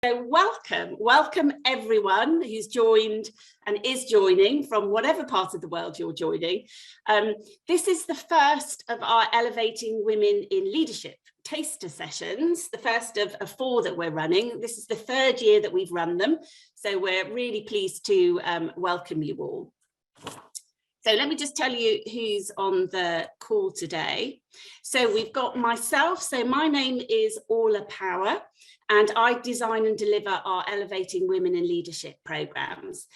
So welcome everyone who's joined and is joining from whatever part of the world you're joining. This is the first of our Elevating Women in Leadership taster sessions, the first of 4 that we're running. This is the 3rd year that we've run them, so we're really pleased to welcome you all. So let me just tell you who's on the call today. So we've got myself, so my name is Orla Power, and I design and deliver our Elevating Women in Leadership programs.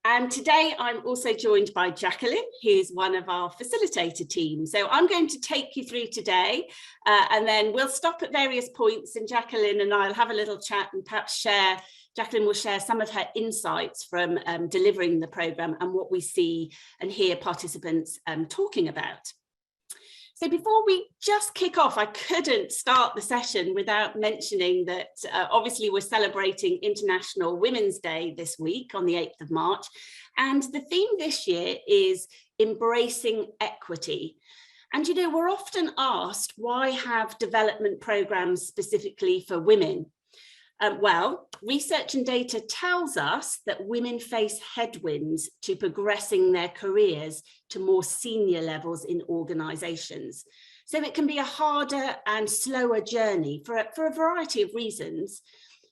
And today I'm also joined by Jacqueline, who's one of our facilitator team. So I'm going to take you through today, and then we'll stop at various points, and Jacqueline and I'll have a little chat and perhaps Jacqueline will share some of her insights from delivering the programme and what we see and hear participants talking about. So before we just kick off, I couldn't start the session without mentioning that obviously we're celebrating International Women's Day this week on the 8th of March. And the theme this year is embracing equity. And, you know, we're often asked, why have development programmes specifically for women? Well, research and data tells us that women face headwinds to progressing their careers to more senior levels in organisations. So it can be a harder and slower journey for a variety of reasons.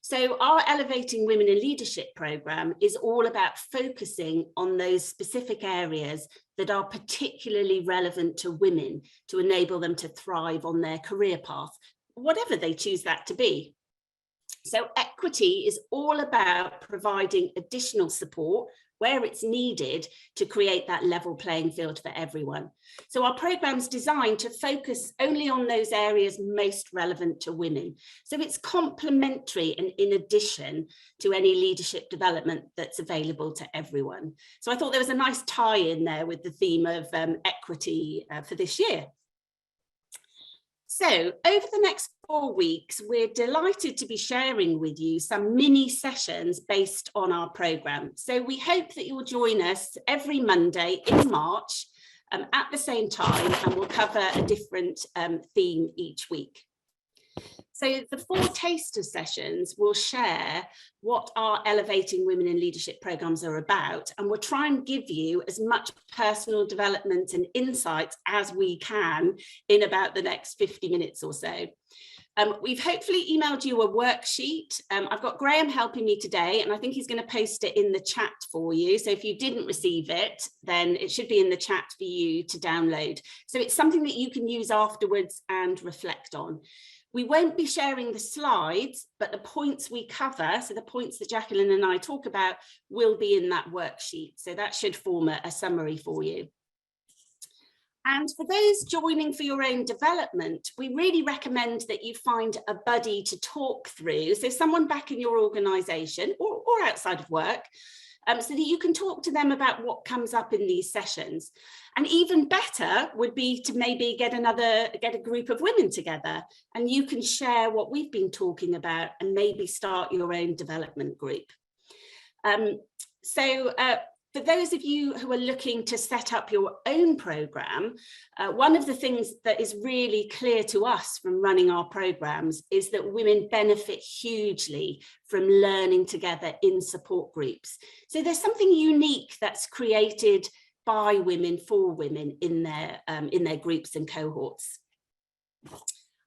So our Elevating Women in Leadership programme is all about focusing on those specific areas that are particularly relevant to women to enable them to thrive on their career path, whatever they choose that to be. So equity is all about providing additional support where it's needed to create that level playing field for everyone. So our programme's designed to focus only on those areas most relevant to women. So it's complementary and in addition to any leadership development that's available to everyone. So I thought there was a nice tie in there with the theme of equity for this year. So over the next 4 weeks, we're delighted to be sharing with you some mini sessions based on our programme. So we hope that you'll join us every Monday in March at the same time, and we'll cover a different theme each week. So the 4 taster sessions will share what our Elevating Women in Leadership programmes are about, and we'll try and give you as much personal development and insights as we can in about the next 50 minutes or so. We've hopefully emailed you a worksheet. I've got Graham helping me today, and I think he's going to post it in the chat for you. So if you didn't receive it, then it should be in the chat for you to download. So it's something that you can use afterwards and reflect on. We won't be sharing the slides, but the points we cover, so the points that Jacqueline and I talk about, will be in that worksheet. So that should form a summary for you. And for those joining for your own development, we really recommend that you find a buddy to talk through. So someone back in your organisation or outside of work, so that you can talk to them about what comes up in these sessions. And even better would be to maybe get a group of women together, and you can share what we've been talking about and maybe start your own development group. For those of you who are looking to set up your own programme, one of the things that is really clear to us from running our programmes is that women benefit hugely from learning together in support groups. So there's something unique that's created by women for women in their groups and cohorts.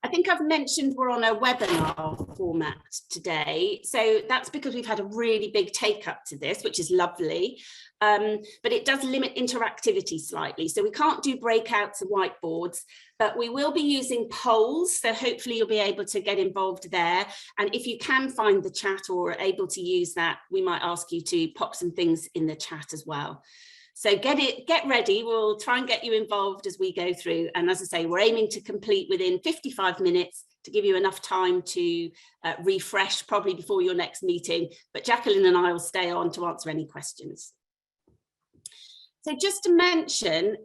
I think I've mentioned we're on a webinar format today. So that's because we've had a really big take up to this, which is lovely. But it does limit interactivity slightly. So we can't do breakouts and whiteboards, but we will be using polls. So hopefully you'll be able to get involved there. And if you can find the chat or are able to use that, we might ask you to pop some things in the chat as well. So get ready. We'll try and get you involved as we go through. And as I say, we're aiming to complete within 55 minutes to give you enough time to refresh probably before your next meeting. But Jacqueline and I will stay on to answer any questions. So just to mention,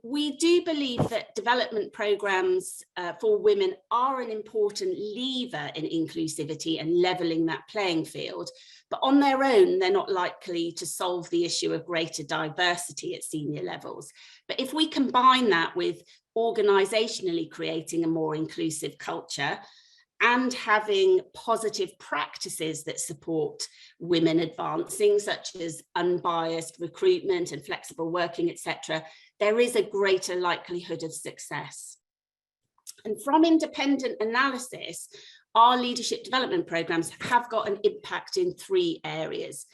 we do believe that development programmes for women are an important lever in inclusivity and levelling that playing field. But on their own, they're not likely to solve the issue of greater diversity at senior levels. But if we combine that with organisationally creating a more inclusive culture and having positive practices that support women advancing, such as unbiased recruitment and flexible working, etc., there is a greater likelihood of success. And from independent analysis, our leadership development programs have got an impact in 3 areas.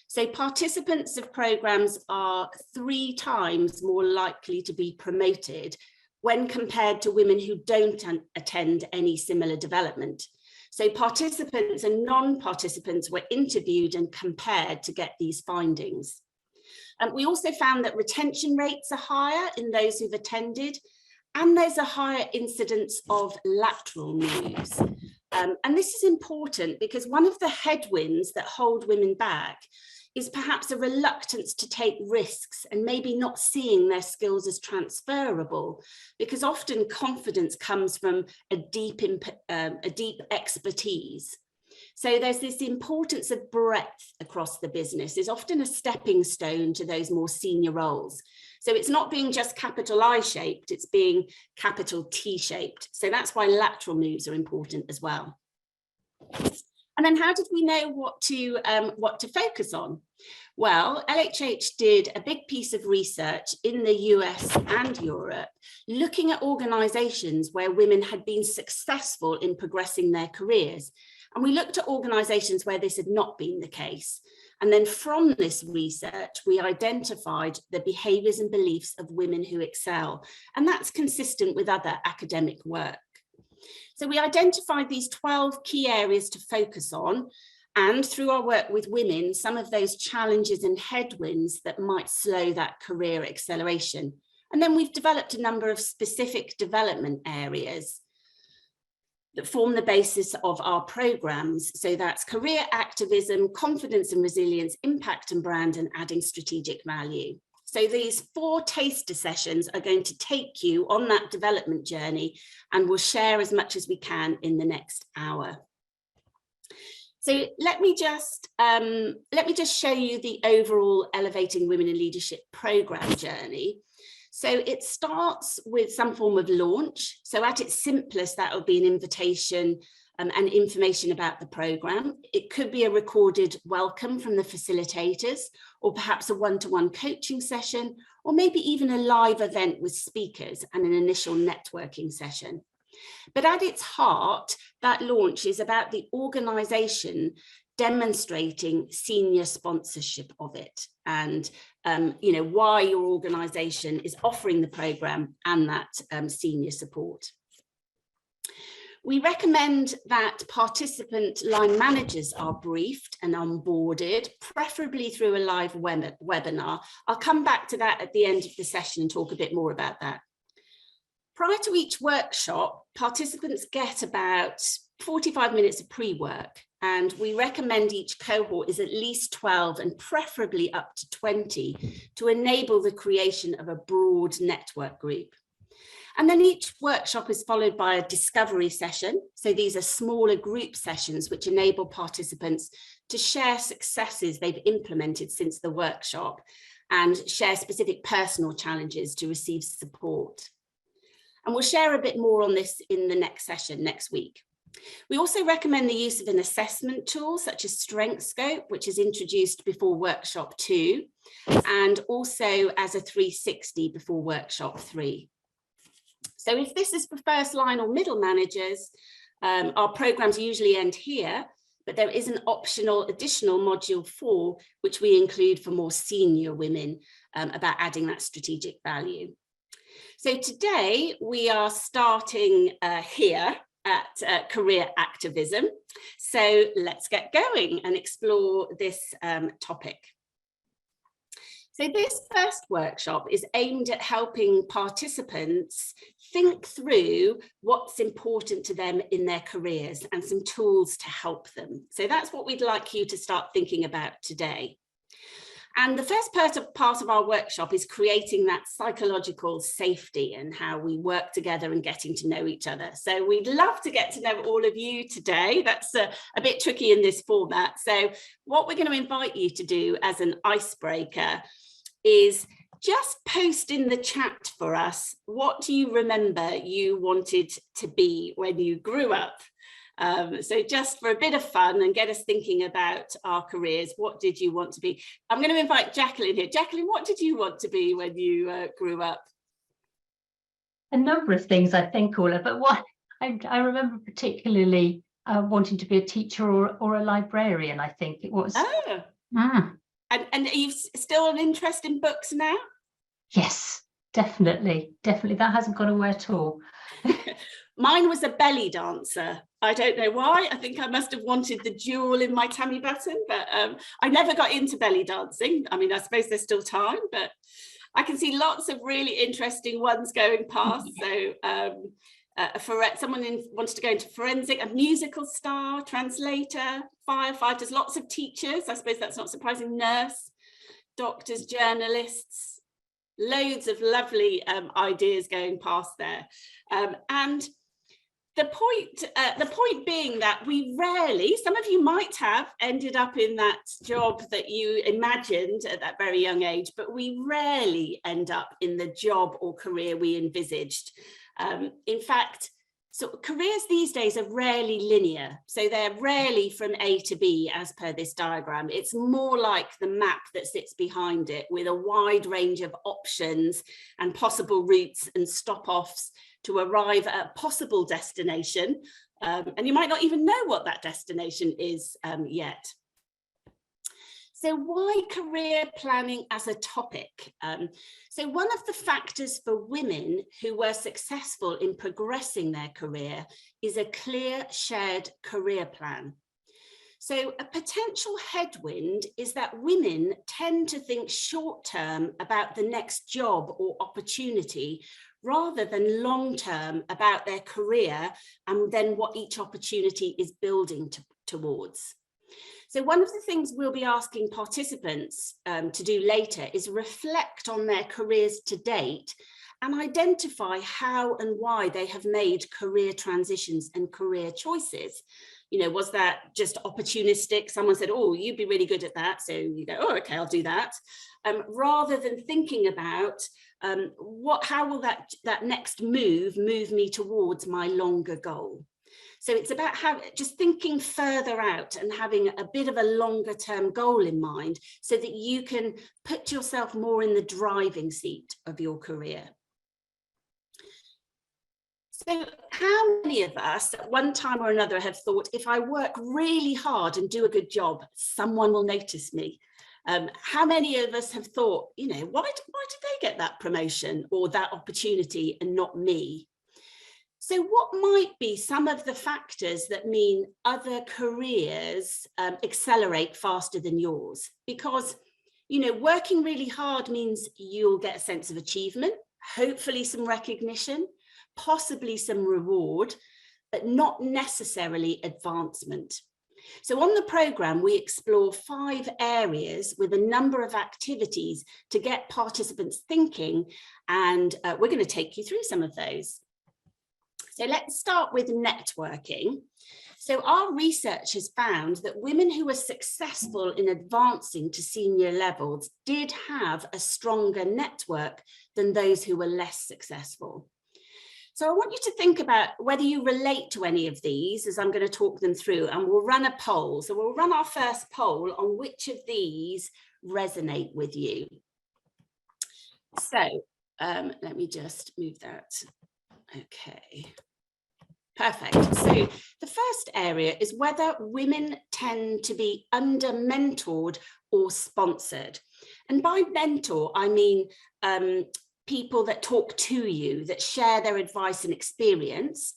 So participants of programs are 3 times more likely to be promoted when compared to women who don't attend any similar development. So participants and non-participants were interviewed and compared to get these findings. We also found that retention rates are higher in those who've attended, and there's a higher incidence of lateral moves. And this is important because one of the headwinds that hold women back is perhaps a reluctance to take risks and maybe not seeing their skills as transferable, because often confidence comes from a deep expertise. So there's this importance of breadth across the business is often a stepping stone to those more senior roles. So it's not being just capital I shaped, it's being capital T shaped. So that's why lateral moves are important as well. And then how did we know what to focus on? Well, LHH did a big piece of research in the US and Europe, looking at organisations where women had been successful in progressing their careers. And we looked at organisations where this had not been the case. And then from this research, we identified the behaviours and beliefs of women who excel. And that's consistent with other academic work. So we identified these 12 key areas to focus on, and through our work with women, some of those challenges and headwinds that might slow that career acceleration. And then we've developed a number of specific development areas that form the basis of our programs. So that's career activism, confidence and resilience, impact and brand, and adding strategic value. So these 4 taster sessions are going to take you on that development journey, and we'll share as much as we can in the next hour. So let me just show you the overall Elevating Women in Leadership program journey. So it starts with some form of launch. So at its simplest, that will be an invitation and information about the program. It could be a recorded welcome from the facilitators, or perhaps a one-to-one coaching session, or maybe even a live event with speakers and an initial networking session. But at its heart, that launch is about the organisation demonstrating senior sponsorship of it, and why your organisation is offering the programme and that senior support. We recommend that participant line managers are briefed and onboarded, preferably through a live webinar. I'll come back to that at the end of the session and talk a bit more about that. Prior to each workshop, participants get about 45 minutes of pre-work, and we recommend each cohort is at least 12 and preferably up to 20 to enable the creation of a broad network group. And then each workshop is followed by a discovery session. So these are smaller group sessions which enable participants to share successes they've implemented since the workshop and share specific personal challenges to receive support. And we'll share a bit more on this in the next session next week. We also recommend the use of an assessment tool such as StrengthScope, which is introduced before workshop 2, and also as a 360 before workshop 3. So if this is for first line or middle managers, our programs usually end here, but there is an optional additional module 4, which we include for more senior women about adding that strategic value. So today we are starting here at career activism. So let's get going and explore this topic. So this first workshop is aimed at helping participants think through what's important to them in their careers and some tools to help them. So that's what we'd like you to start thinking about today. And the first part of our workshop is creating that psychological safety and how we work together and getting to know each other. So we'd love to get to know all of you today. That's a bit tricky in this format. So what we're going to invite you to do as an icebreaker is just post in the chat for us, what do you remember you wanted to be when you grew up? So just for a bit of fun and get us thinking about our careers, what did you want to be? I'm going to invite Jacqueline here. Jacqueline, what did you want to be when you grew up? A number of things, I think, Orla, but what I remember particularly wanting to be a teacher or a librarian, I think it was. Oh. And are you still an interest in books now? Yes, definitely. That hasn't gone away at all. Mine was a belly dancer. I don't know why. I think I must have wanted the jewel in my tummy button, but I never got into belly dancing. I mean, I suppose there's still time, but I can see lots of really interesting ones going past. So for someone wanted to go into forensic, a musical star, translator, firefighters, lots of teachers. I suppose that's not surprising. Nurse, doctors, journalists, loads of lovely ideas going past there. And the point being that we rarely, some of you might have ended up in that job that you imagined at that very young age, but we rarely end up in the job or career we envisaged. In fact, so careers these days are rarely linear. So they're rarely from A to B as per this diagram. It's more like the map that sits behind it with a wide range of options and possible routes and stop-offs to arrive at a possible destination. And you might not even know what that destination is yet. So why career planning as a topic? So one of the factors for women who were successful in progressing their career is a clear shared career plan. So a potential headwind is that women tend to think short term about the next job or opportunity rather than long term about their career and then what each opportunity is building towards. So one of the things we'll be asking participants to do later is reflect on their careers to date and identify how and why they have made career transitions and career choices. You know, was that just opportunistic? Someone said, oh, you'd be really good at that. So you go, oh, okay, I'll do that. Rather than thinking about how will that next move me towards my longer goal. So it's about just thinking further out and having a bit of a longer term goal in mind so that you can put yourself more in the driving seat of your career. So how many of us at one time or another have thought, if I work really hard and do a good job, someone will notice me? How many of us have thought, you know, why did they get that promotion or that opportunity and not me? So what might be some of the factors that mean other careers accelerate faster than yours? Because, you know, working really hard means you'll get a sense of achievement, hopefully some recognition, possibly some reward, but not necessarily advancement. So on the programme, we explore 5 areas with a number of activities to get participants thinking, and we're going to take you through some of those. So let's start with networking. So our research has found that women who were successful in advancing to senior levels did have a stronger network than those who were less successful. So I want you to think about whether you relate to any of these as I'm going to talk them through, and we'll run a poll. So we'll run our first poll on which of these resonate with you. So let me just move that. Okay. Perfect. So the first area is whether women tend to be under-mentored or sponsored. And by mentor, I mean people that talk to you, that share their advice and experience,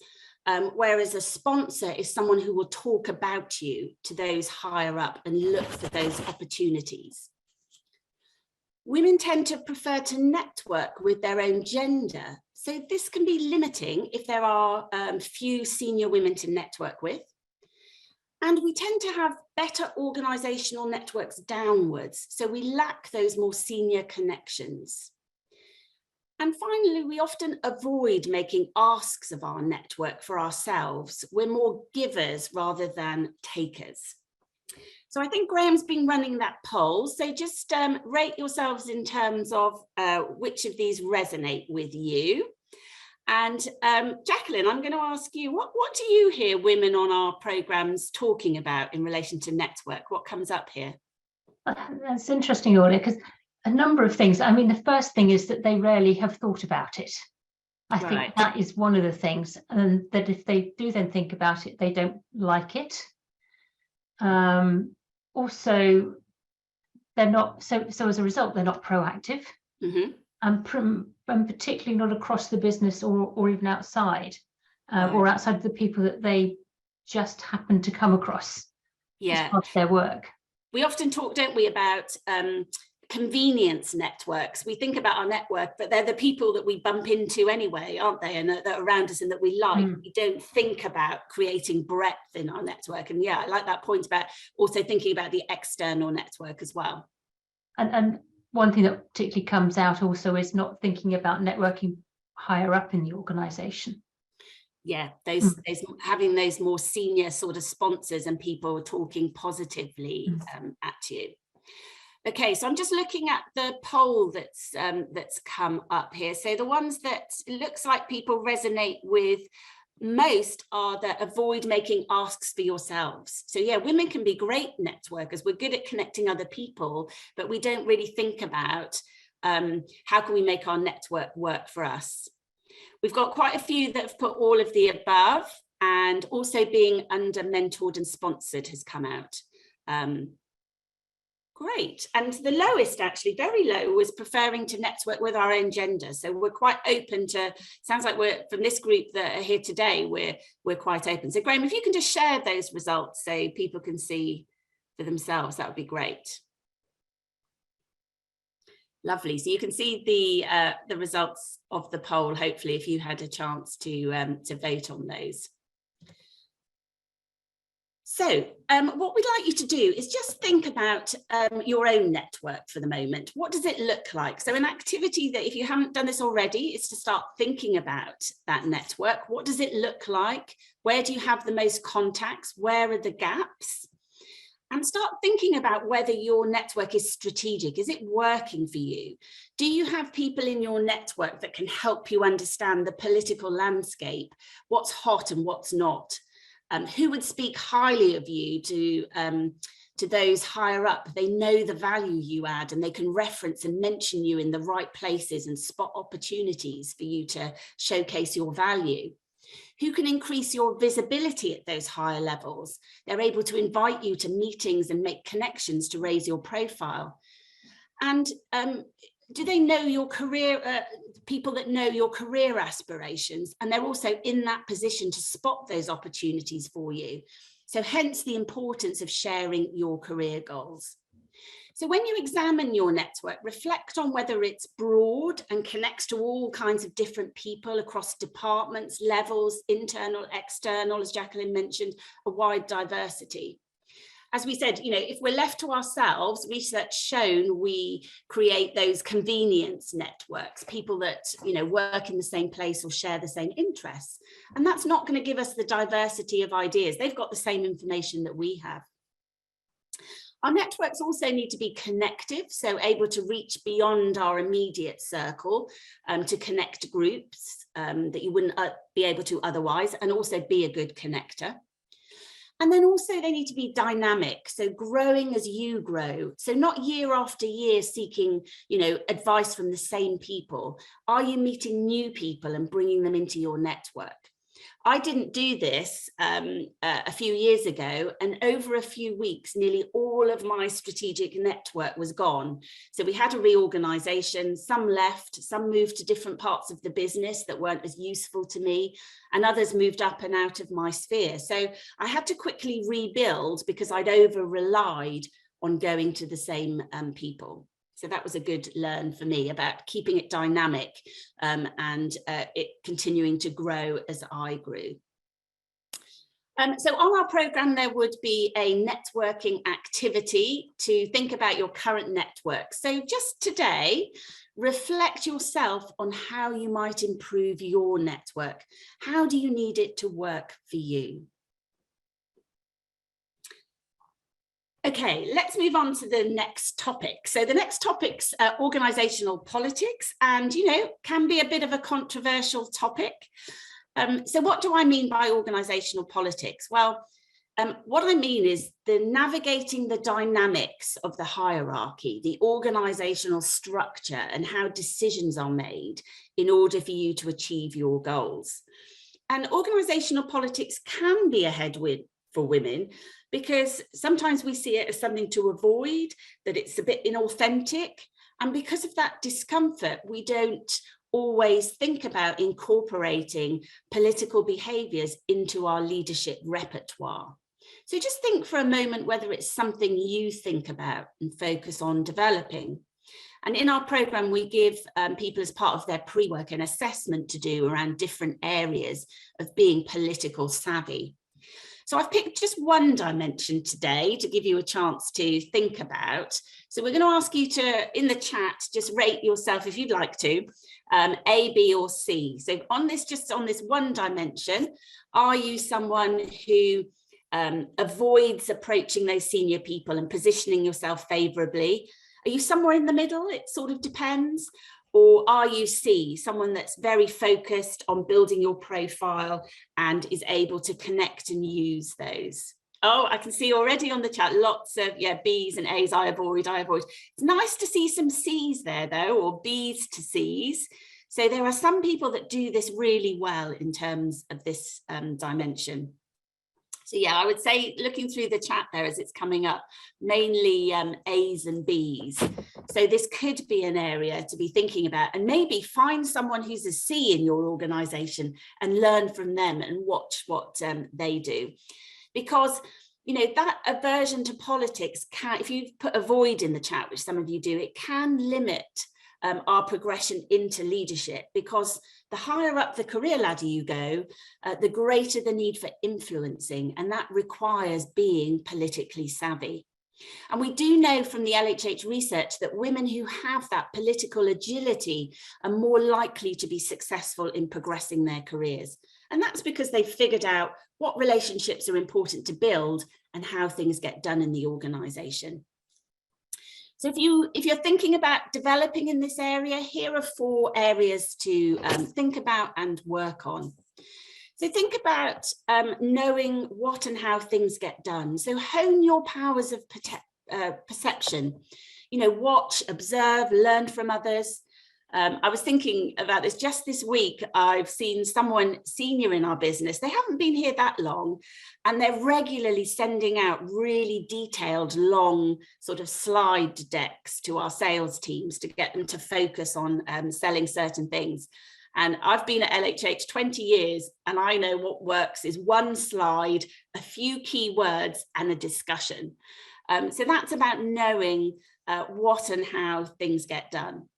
whereas a sponsor is someone who will talk about you to those higher up and look for those opportunities. Women tend to prefer to network with their own gender. So this can be limiting if there are few senior women to network with. And we tend to have better organisational networks downwards. So we lack those more senior connections. And finally, we often avoid making asks of our network for ourselves. We're more givers rather than takers. So I think Graham's been running that poll. So just rate yourselves in terms of which of these resonate with you. And Jacqueline, I'm going to ask you, what do you hear women on our programmes talking about in relation to network? What comes up here? That's interesting, Orla, because a number of things. I mean, the first thing is that they rarely have thought about it. I think that is one of the things, and that if they do then think about it, they don't like it. Also, they're not, so as a result, they're not proactive. And particularly not across the business or even outside, or outside of the people that they just happen to come across as part of their work. We often talk, don't we, about convenience networks. We think about our network, but they're the people that we bump into anyway, aren't they? And that are around us and that we like. We don't think about creating breadth in our network. And yeah, I like that point about also thinking about the external network as well. And one thing that particularly comes out also is not thinking about networking higher up in the organisation. Yeah, those having those more senior sort of sponsors and people talking positively at you. Okay, so I'm just looking at the poll that's come up here. So the ones that it looks like people resonate with most are that avoid making asks for yourselves. So yeah, women can be great networkers. We're good at connecting other people, but we don't really think about how can we make our network work for us. We've got quite a few that have put all of the above, and also being under mentored and sponsored has come out. Great. And the lowest, actually very low, was preferring to network with our own gender. So we're quite open to, sounds like we're from this group that are here today, we're quite open. So Graham, if you can just share those results so people can see for themselves, that would be great. Lovely. So you can see the results of the poll, hopefully, if you had a chance to vote on those. So what we'd like you to do is just think about your own network for the moment. What does it look like? So an activity that, if you haven't done this already, is to start thinking about that network. What does it look like? Where do you have the most contacts? Where are the gaps? And start thinking about whether your network is strategic. Is it working for you? Do you have people in your network that can help you understand the political landscape? What's hot and what's not? Who would speak highly of you to those higher up? They know the value you add, and they can reference and mention you in the right places and spot opportunities for you to showcase your value. Who can increase your visibility at those higher levels? They're able to invite you to meetings and make connections to raise your profile. And do they know your career, people that know your career aspirations, and they're also in that position to spot those opportunities for you. So hence the importance of sharing your career goals. So when you examine your network, reflect on whether it's broad and connects to all kinds of different people across departments, levels, internal, external, as Jacqueline mentioned, a wide diversity. As we said, you know, if we're left to ourselves, research shown we create those convenience networks, people that, you know, work in the same place or share the same interests. And that's not going to give us the diversity of ideas. They've got the same information that we have. Our networks also need to be connective, so able to reach beyond our immediate circle, to connect groups that you wouldn't be able to otherwise, and also be a good connector. And then also they need to be dynamic, so growing as you grow. So not year after year seeking, you know, advice from the same people. Are you meeting new people and bringing them into your network? I didn't do this a few years ago, and over a few weeks, nearly all of my strategic network was gone. So we had a reorganisation, some left, some moved to different parts of the business that weren't as useful to me, and others moved up and out of my sphere. So I had to quickly rebuild because I'd over-relied on going to the same people. So that was a good learn for me about keeping it dynamic and it continuing to grow as I grew. So on our programme, there would be a networking activity to think about your current network. So just today, reflect yourself on how you might improve your network. How do you need it to work for you? Okay, let's move on to the next topic. So the next topic's organisational politics, and, you know, can be a bit of a controversial topic. So what do I mean by organisational politics? Well, what I mean is the navigating the dynamics of the hierarchy, the organisational structure, and how decisions are made in order for you to achieve your goals. And organisational politics can be a headwind for women, because sometimes we see it as something to avoid, that it's a bit inauthentic. And because of that discomfort, we don't always think about incorporating political behaviours into our leadership repertoire. So just think for a moment whether it's something you think about and focus on developing. And in our programme, we give people, as part of their pre-work, an assessment to do around different areas of being political savvy. So I've picked just one dimension today to give you a chance to think about. So we're going to ask you to, in the chat, just rate yourself if you'd like to, A, B or C. So on this, just on this one dimension, are you someone who avoids approaching those senior people and positioning yourself favourably? Are you somewhere in the middle? It sort of depends. Or are you C, someone that's very focused on building your profile and is able to connect and use those? Oh, I can see already on the chat, lots of, yeah, Bs and As, I avoid. It's nice to see some Cs there though, or Bs to Cs. So there are some people that do this really well in terms of this dimension. So yeah, I would say, looking through the chat there as it's coming up, mainly A's and B's. So this could be an area to be thinking about, and maybe find someone who's a C in your organisation and learn from them and watch what they do. Because, you know, that aversion to politics can, if you put avoid in the chat, which some of you do, it can limit our progression into leadership, because the higher up the career ladder you go, the greater the need for influencing, and that requires being politically savvy. And we do know from the LHH research that women who have that political agility are more likely to be successful in progressing their careers. And that's because they've figured out what relationships are important to build and how things get done in the organisation. So if you're thinking about developing in this area, here are 4 areas to think about and work on. So think about knowing what and how things get done. So hone your powers of perception. You know, watch, observe, learn from others. I was thinking about this just this week. I've seen someone senior in our business. They haven't been here that long, and they're regularly sending out really detailed, long sort of slide decks to our sales teams to get them to focus on selling certain things. And I've been at LHH 20 years, and I know what works is one slide, a few key words, and a discussion. So that's about knowing what and how things get done.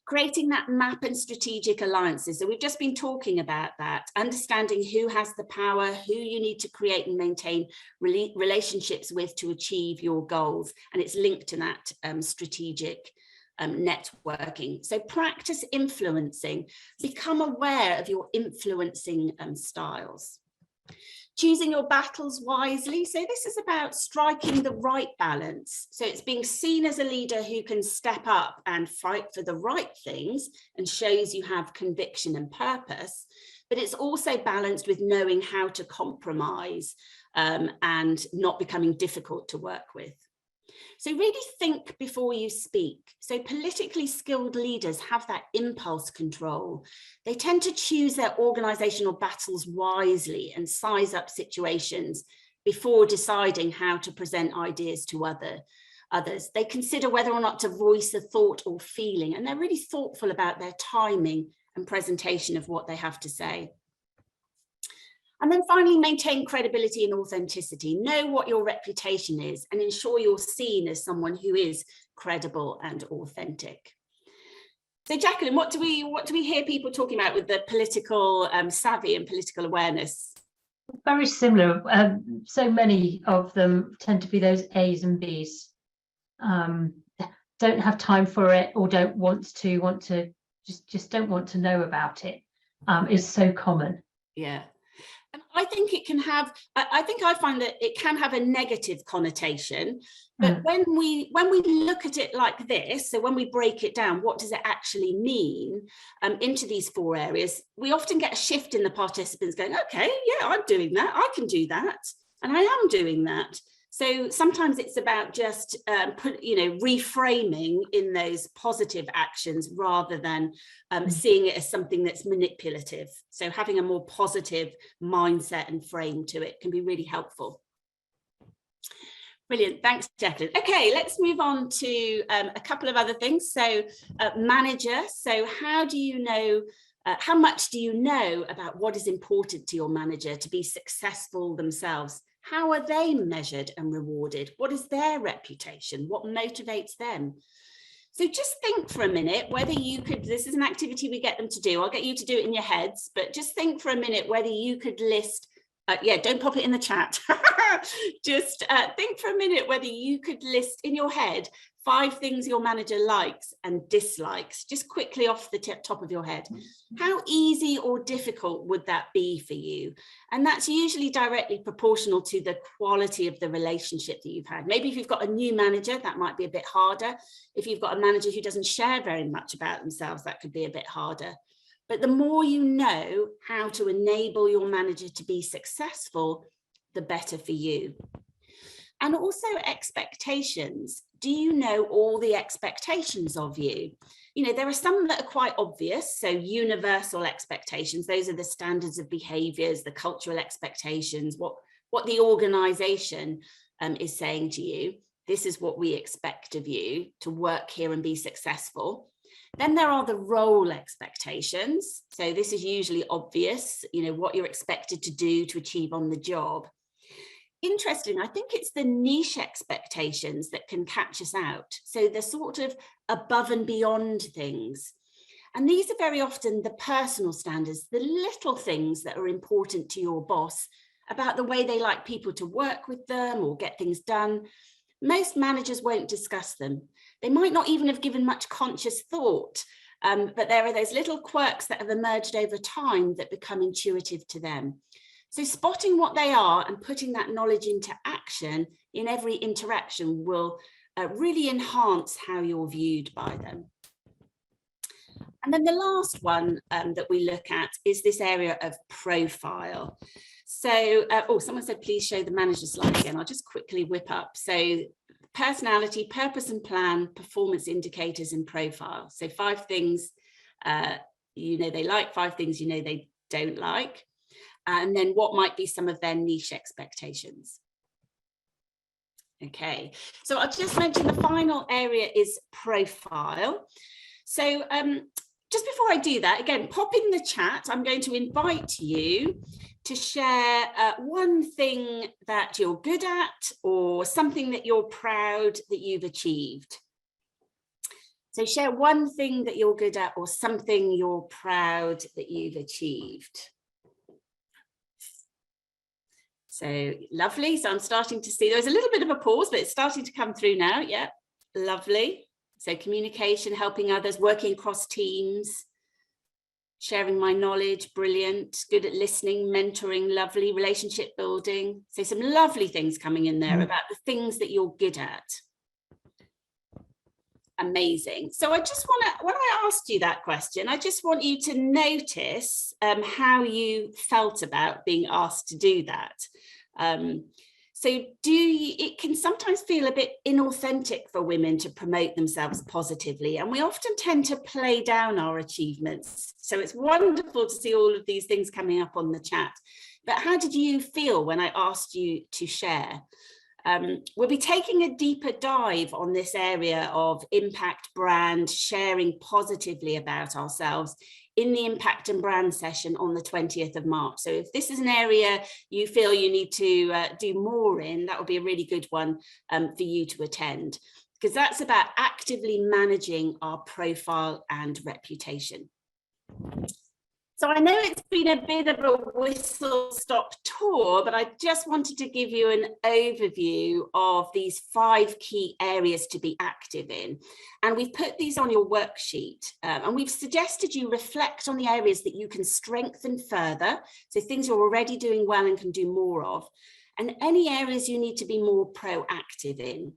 Creating that map and strategic alliances. So we've just been talking about that, understanding who has the power, who you need to create and maintain relationships with to achieve your goals. And it's linked to that strategic networking. So practice influencing, become aware of your influencing styles. Choosing your battles wisely. So this is about striking the right balance. So it's being seen as a leader who can step up and fight for the right things and shows you have conviction and purpose, but it's also balanced with knowing how to compromise and not becoming difficult to work with. So really think before you speak. So politically skilled leaders have that impulse control. They tend to choose their organisational battles wisely and size up situations before deciding how to present ideas to others. They consider whether or not to voice a thought or feeling, and they're really thoughtful about their timing and presentation of what they have to say. And then finally, maintain credibility and authenticity. Know what your reputation is and ensure you're seen as someone who is credible and authentic. So Jacqueline, what do we hear people talking about with the political savvy and political awareness? Very similar. So many of them tend to be those A's and B's. Don't have time for it, or don't want to just don't want to know about it. Is so common. Yeah. And I think it can have, I find that it can have a negative connotation, but when we look at it like this, so when we break it down, what does it actually mean into these 4 areas, we often get a shift in the participants going, okay, yeah, I'm doing that, I can do that, and I am doing that. So sometimes it's about just reframing in those positive actions rather than seeing it as something that's manipulative. So having a more positive mindset and frame to it can be really helpful. Brilliant, thanks, Jacqueline. Okay, let's move on to a couple of other things. So manager, so how do you know, how much do you know about what is important to your manager to be successful themselves? How are they measured and rewarded? What is their reputation? What motivates them? So just think for a minute whether you could, this is an activity we get them to do, I'll get you to do it in your heads, but just think for a minute whether you could list, yeah, don't pop it in the chat. Just think for a minute whether you could list in your head 5 things your manager likes and dislikes, just quickly off the top of your head. How easy or difficult would that be for you? And that's usually directly proportional to the quality of the relationship that you've had. Maybe if you've got a new manager, that might be a bit harder. If you've got a manager who doesn't share very much about themselves, that could be a bit harder. But the more you know how to enable your manager to be successful, the better for you. And also expectations. Do you know all the expectations of you? You know, there are some that are quite obvious. So universal expectations, those are the standards of behaviors, the cultural expectations, what the organization is saying to you. This is what we expect of you to work here and be successful. Then there are the role expectations. So this is usually obvious, you know, what you're expected to do to achieve on the job. Interesting, I think it's the niche expectations that can catch us out. So the sort of above and beyond things. And these are very often the personal standards, the little things that are important to your boss about the way they like people to work with them or get things done. Most managers won't discuss them. They might not even have given much conscious thought, but there are those little quirks that have emerged over time that become intuitive to them. So spotting what they are and putting that knowledge into action in every interaction will really enhance how you're viewed by them. And then the last one that we look at is this area of profile. So, oh, someone said, please show the manager slide again. I'll just quickly whip up. So personality, purpose and plan, performance indicators and profile. So 5 things you know they like, 5 things you know they don't like. And then what might be some of their niche expectations. Okay, so I'll just mention the final area is profile. So just before I do that, again, pop in the chat. I'm going to invite you to share one thing that you're good at or something that you're proud that you've achieved. So share one thing that you're good at or something you're proud that you've achieved. So lovely. So I'm starting to see, there was a little bit of a pause, but it's starting to come through now. Yeah, lovely. So communication, helping others, working across teams, sharing my knowledge, brilliant. Good at listening, mentoring, lovely. Relationship building. So some lovely things coming in there about the things that you're good at. Amazing. So I just want to, when I asked you that question, I just want you to notice how you felt about being asked to do that. So it can sometimes feel a bit inauthentic for women to promote themselves positively, and we often tend to play down our achievements. So it's wonderful to see all of these things coming up on the chat. But how did you feel when I asked you to share? We'll be taking a deeper dive on this area of impact brand, sharing positively about ourselves in the impact and brand session on the 20th of March. So if this is an area you feel you need to do more in, that would be a really good one for you to attend, because that's about actively managing our profile and reputation. So I know it's been a bit of a whistle-stop tour, but I just wanted to give you an overview of these 5 key areas to be active in. And we've put these on your worksheet, and we've suggested you reflect on the areas that you can strengthen further, so things you're already doing well and can do more of, and any areas you need to be more proactive in.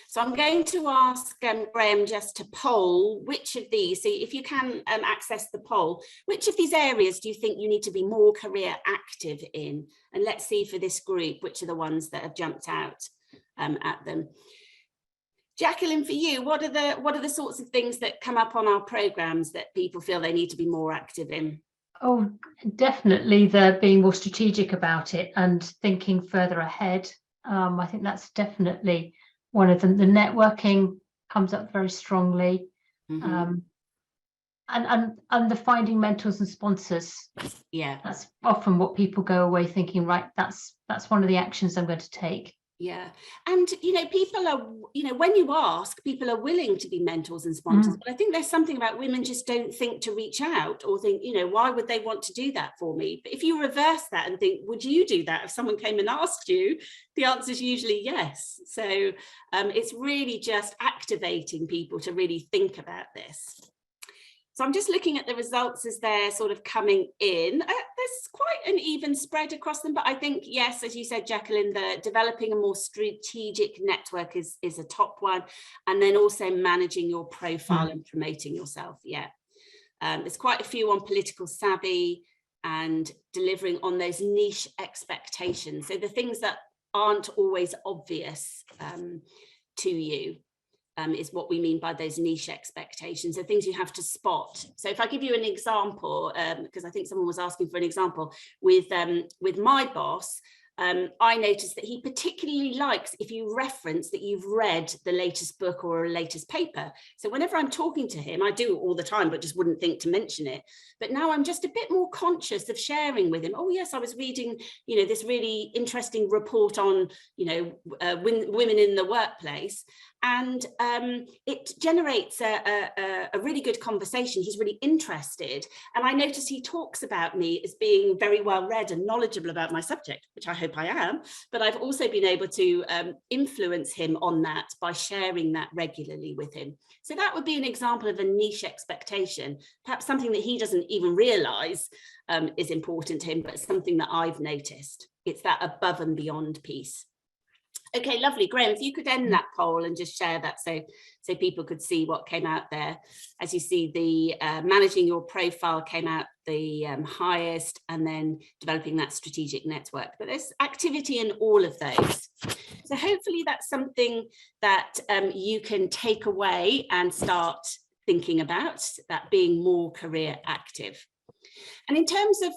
So I'm going to ask Graham just to poll which of these, so if you can access the poll, which of these areas do you think you need to be more career active in? And let's see for this group, which are the ones that have jumped out at them. Jacqueline, for you, what are the sorts of things that come up on our programmes that people feel they need to be more active in? Oh, definitely the being more strategic about it and thinking further ahead. I think that's definitely one of them. The networking comes up very strongly. And the finding mentors and sponsors. Yeah, that's often what people go away thinking, right, that's one of the actions I'm going to take. Yeah, and people are, when you ask, people are willing to be mentors and sponsors, but I think there's something about women just don't think to reach out or think, why would they want to do that for me? But if you reverse that and think, would you do that if someone came and asked you? The answer is usually yes. So it's really just activating people to really think about this. So I'm just looking at the results as they're sort of coming in. There's quite an even spread across them, but I think, yes, as you said, Jacqueline, the developing a more strategic network is a top one. And then also managing your profile and promoting yourself. Yeah. There's quite a few on political savvy and delivering on those niche expectations. So the things that aren't always obvious to you. Is what we mean by those niche expectations, so things you have to spot. So if I give you an example, because I think someone was asking for an example, with my boss, I noticed that he particularly likes if you reference that you've read the latest book or a latest paper. So whenever I'm talking to him, I do it all the time, but just wouldn't think to mention it. But now I'm just a bit more conscious of sharing with him. Oh yes, I was reading, this really interesting report on, women in the workplace. And it generates a really good conversation. He's really interested. And I notice he talks about me as being very well read and knowledgeable about my subject, which I hope I am. But I've also been able to influence him on that by sharing that regularly with him. So that would be an example of a niche expectation, perhaps something that he doesn't even realise is important to him, but something that I've noticed. It's that above and beyond piece. Okay, lovely. Graham, if you could end that poll and just share that so people could see what came out there. As you see, the managing your profile came out the highest, and then developing that strategic network. But there's activity in all of those. So hopefully that's something that you can take away and start thinking about, that being more career active. And in terms of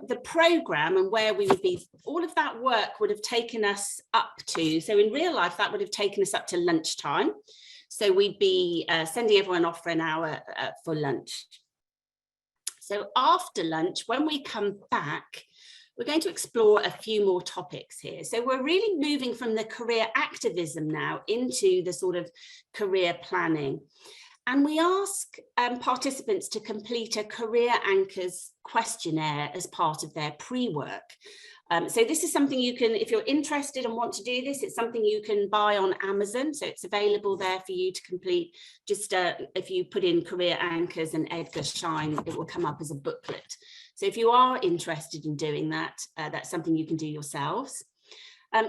the programme and where we would be, all of that work would have taken us up to, so in real life, that would have taken us up to lunchtime. So we'd be sending everyone off for an hour for lunch. So after lunch, when we come back, we're going to explore a few more topics here. So we're really moving from the career activism now into the sort of career planning. And we ask participants to complete a career anchors questionnaire as part of their pre-work. So this is something you can, if you're interested and want to do this, it's something you can buy on Amazon. So it's available there for you to complete. Just if you put in career anchors and Edgar Schein, it will come up as a booklet. So if you are interested in doing that, that's something you can do yourselves.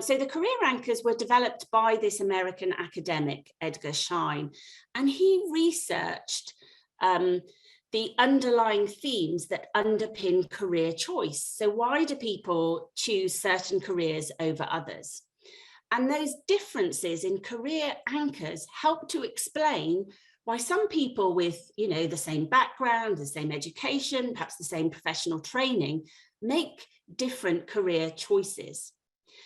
So the career anchors were developed by this American academic, Edgar Schein, and he researched the underlying themes that underpin career choice. So why do people choose certain careers over others? And those differences in career anchors help to explain why some people with, the same background, the same education, perhaps the same professional training, make different career choices.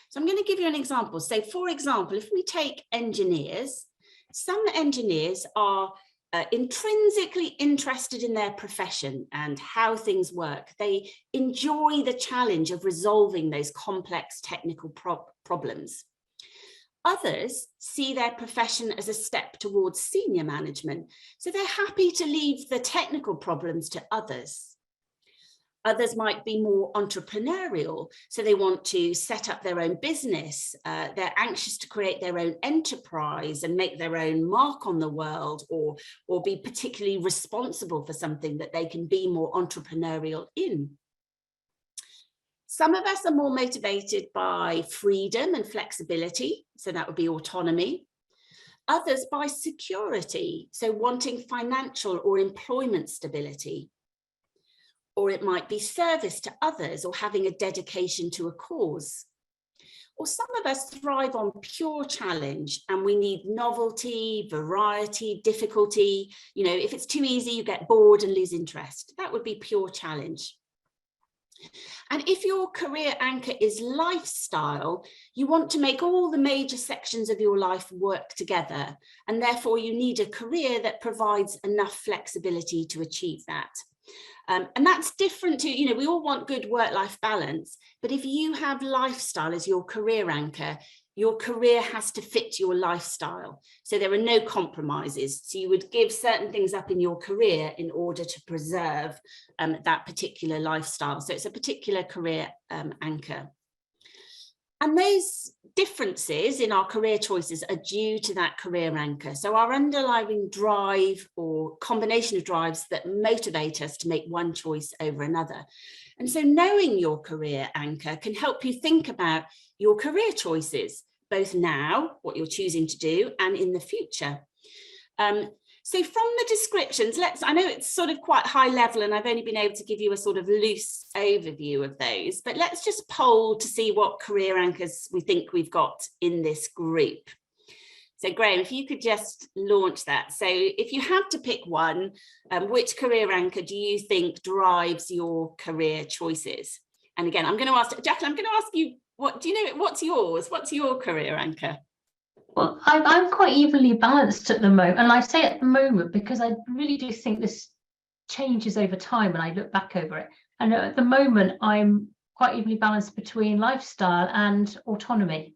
So I'm going to give you an example. So for example, if we take engineers, some engineers are intrinsically interested in their profession and how things work. They enjoy the challenge of resolving those complex technical problems. Others see their profession as a step towards senior management, so they're happy to leave the technical problems to others. Others might be more entrepreneurial, so they want to set up their own business. They're anxious to create their own enterprise and make their own mark on the world, or be particularly responsible for something that they can be more entrepreneurial in. Some of us are more motivated by freedom and flexibility, so that would be autonomy. Others by security, so wanting financial or employment stability. Or it might be service to others or having a dedication to a cause. Or some of us thrive on pure challenge and we need novelty, variety, difficulty. You know, if it's too easy, you get bored and lose interest. That would be pure challenge. And if your career anchor is lifestyle, you want to make all the major sections of your life work together. And therefore you need a career that provides enough flexibility to achieve that. And that's different to, you know, we all want good work-life balance, but if you have lifestyle as your career anchor, your career has to fit your lifestyle. So there are no compromises. So you would give certain things up in your career in order to preserve that particular lifestyle. So it's a particular career anchor. And those differences in our career choices are due to that career anchor. So our underlying drive or combination of drives that motivate us to make one choice over another. And so knowing your career anchor can help you think about your career choices, both now, what you're choosing to do, and in the future. So from the descriptions, I know it's sort of quite high level and I've only been able to give you a sort of loose overview of those, but let's just poll to see what career anchors we think we've got in this group. So Graham, if you could just launch that. So if you had to pick one, which career anchor do you think drives your career choices? And again, I'm going to ask, Jacqueline, I'm going to ask you, what do you know, what's yours? What's your career anchor? Well, I'm quite evenly balanced at the moment, and I say at the moment because I really do think this changes over time when I look back over it. And at the moment, I'm quite evenly balanced between lifestyle and autonomy.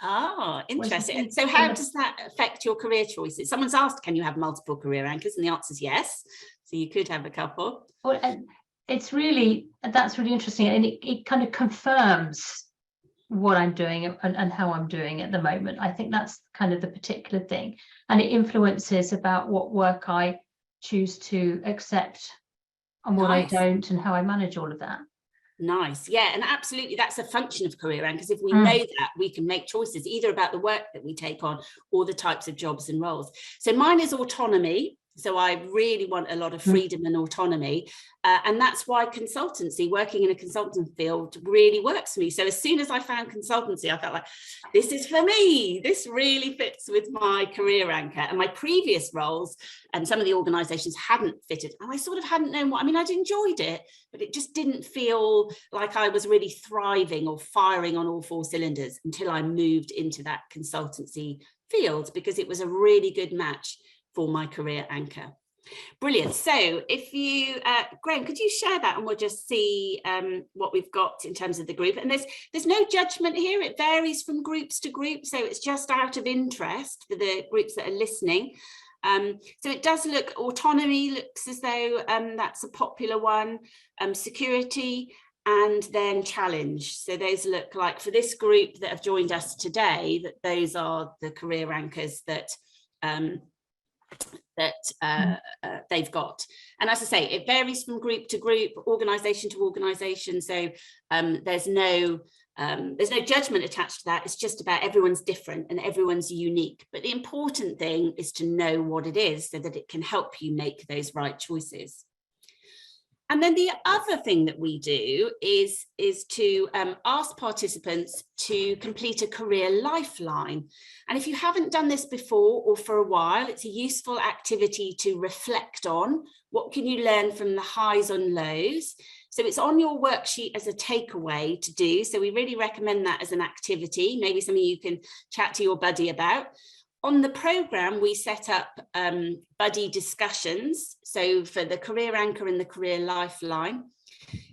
Ah, interesting. So how does that affect your career choices? Someone's asked, can you have multiple career anchors? And the answer is yes. So you could have a couple. Well, that's really interesting, and it kind of confirms what I'm doing and how I'm doing at the moment. I think that's kind of the particular thing, and it influences about what work I choose to accept and what I don't, and how I manage all of that. Nice. Yeah, and absolutely that's a function of career anchors. If we know that, we can make choices either about the work that we take on or the types of jobs and roles. So mine is autonomy. So I really want a lot of freedom and autonomy. And that's why consultancy, working in a consulting field, really works for me. So as soon as I found consultancy, I felt like, this is for me. This really fits with my career anchor. And my previous roles and some of the organisations hadn't fitted. And I sort of hadn't known what, I mean, I'd enjoyed it, but it just didn't feel like I was really thriving or firing on all four cylinders until I moved into that consultancy field, because it was a really good match for my career anchor. Brilliant. So if you, Graham, could you share that and we'll just see what we've got in terms of the group. And there's no judgment here. It varies from groups to group. So it's just out of interest for the groups that are listening. So it does look, autonomy looks as though that's a popular one, security, and then challenge. So those look like, for this group that have joined us today, that those are the career anchors that they've got. And as I say, it varies from group to group, organisation to organisation. So there's no judgment attached to that. It's just about everyone's different and everyone's unique. But the important thing is to know what it is so that it can help you make those right choices. And then the other thing that we do is to ask participants to complete a career lifeline. And if you haven't done this before or for a while, it's a useful activity to reflect on. What can you learn from the highs and lows? So it's on your worksheet as a takeaway to do. So we really recommend that as an activity, maybe something you can chat to your buddy about. On the programme, we set up buddy discussions, so for the career anchor and the career lifeline.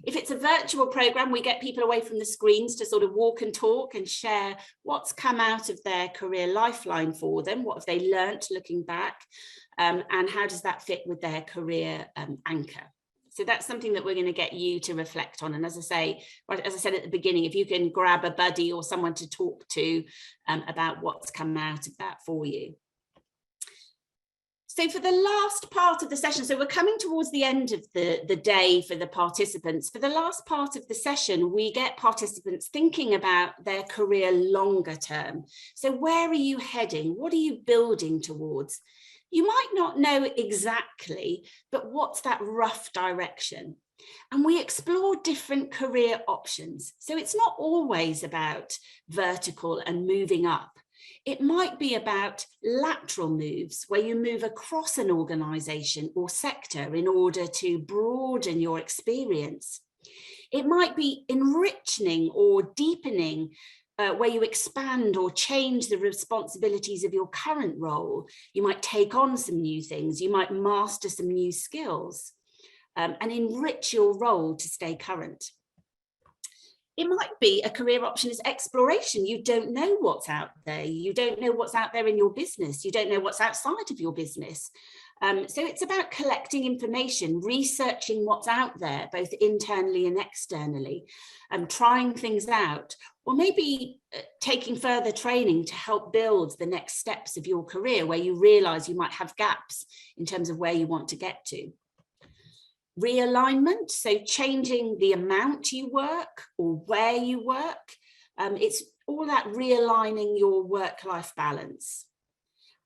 If it's a virtual programme, we get people away from the screens to sort of walk and talk and share what's come out of their career lifeline for them, what have they learnt looking back, and how does that fit with their career anchor. So that's something that we're going to get you to reflect on. And as I said at the beginning, if you can grab a buddy or someone to talk to about what's come out of that for you. So for the last part of the session, so we're coming towards the end of the day for the participants. For the last part of the session, we get participants thinking about their career longer term. So where are you heading? What are you building towards? You might not know exactly, but what's that rough direction? And we explore different career options. So it's not always about vertical and moving up. It might be about lateral moves where you move across an organisation or sector in order to broaden your experience. It might be enriching or deepening where you expand or change the responsibilities of your current role. You might take on some new things, you might master some new skills and enrich your role to stay current. It might be a career option is exploration. You don't know what's out there. You don't know what's out there in your business. You don't know what's outside of your business. So it's about collecting information, researching what's out there, both internally and externally, trying things out, or maybe taking further training to help build the next steps of your career where you realise you might have gaps in terms of where you want to get to. Realignment, so changing the amount you work or where you work. It's all that realigning your work-life balance.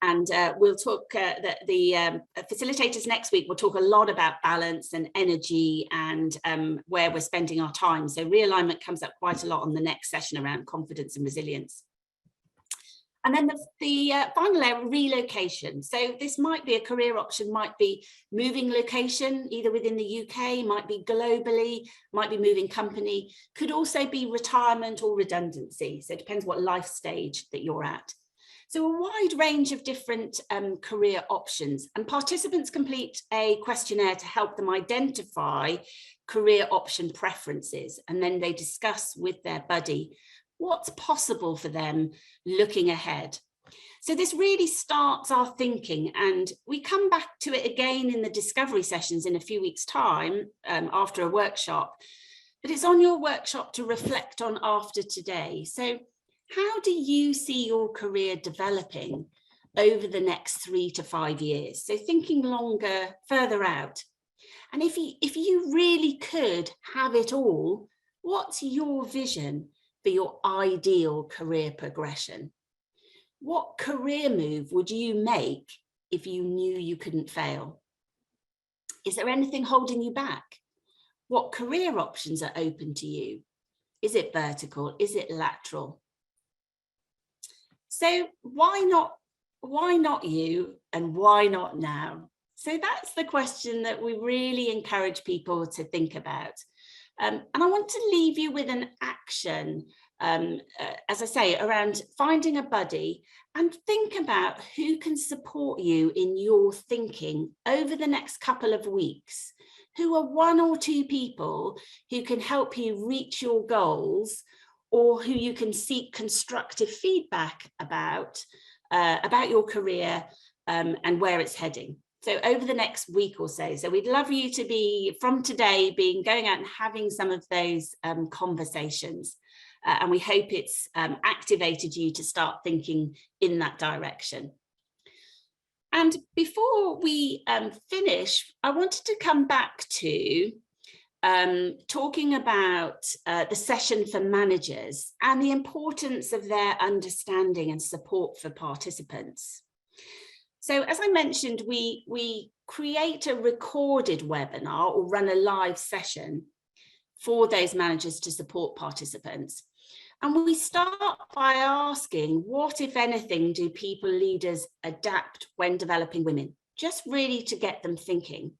And we'll talk, the facilitators next week will talk a lot about balance and energy and where we're spending our time. So realignment comes up quite a lot on the next session around confidence and resilience. And then the final area, relocation. So this might be a career option, might be moving location, either within the UK, might be globally, might be moving company, could also be retirement or redundancy. So it depends what life stage that you're at. So a wide range of different career options, and participants complete a questionnaire to help them identify career option preferences, and then they discuss with their buddy what's possible for them looking ahead. So this really starts our thinking, and we come back to it again in the discovery sessions in a few weeks' time after a workshop, but it's on your workshop to reflect on after today. So how do you see your career developing over the next 3 to 5 years? So thinking longer, further out. And if you really could have it all, what's your vision for your ideal career progression? What career move would you make if you knew you couldn't fail? Is there anything holding you back? What career options are open to you? Is it vertical? Is it lateral? So why not you, and why not now? So that's the question that we really encourage people to think about. And I want to leave you with an action, as I say, around finding a buddy, and think about who can support you in your thinking over the next couple of weeks. Who are 1 or 2 people who can help you reach your goals, or who you can seek constructive feedback about your career and where it's heading. So over the next week or so. So we'd love you to be, from today, going out and having some of those conversations. And we hope it's activated you to start thinking in that direction. And before we finish, I wanted to come back to talking about the session for managers and the importance of their understanding and support for participants. So as I mentioned, we create a recorded webinar or run a live session for those managers to support participants. And we start by asking, what, if anything, do people leaders adapt when developing women? Just really to get them thinking.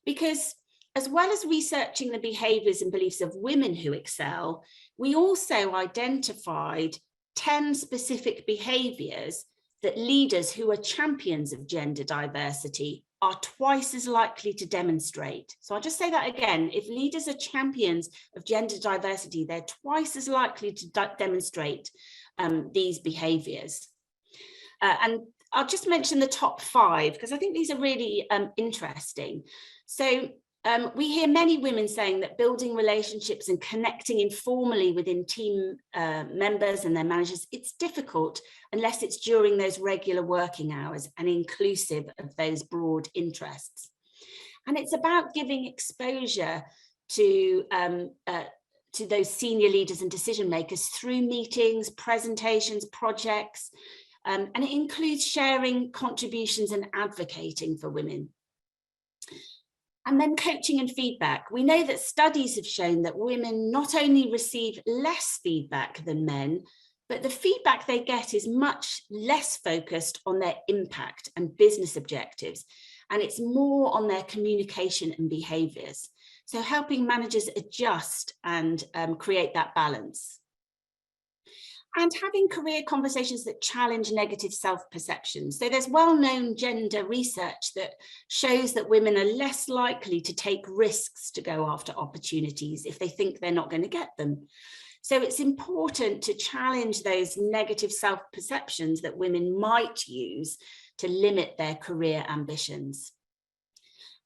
Because as well as researching the behaviours and beliefs of women who excel, we also identified 10 specific behaviours that leaders who are champions of gender diversity are twice as likely to demonstrate. So I'll just say that again. If leaders are champions of gender diversity, they're twice as likely to demonstrate these behaviours. And I'll just mention the top 5, because I think these are really interesting. So we hear many women saying that building relationships and connecting informally within team members and their managers, it's difficult unless it's during those regular working hours and inclusive of those broad interests. And it's about giving exposure to those senior leaders and decision makers through meetings, presentations, projects, and it includes sharing contributions and advocating for women. And then coaching and feedback. We know that studies have shown that women not only receive less feedback than men, but the feedback they get is much less focused on their impact and business objectives, and it's more on their communication and behaviours. So helping managers adjust and create that balance. And having career conversations that challenge negative self-perceptions. So there's well-known gender research that shows that women are less likely to take risks to go after opportunities if they think they're not going to get them. So it's important to challenge those negative self-perceptions that women might use to limit their career ambitions.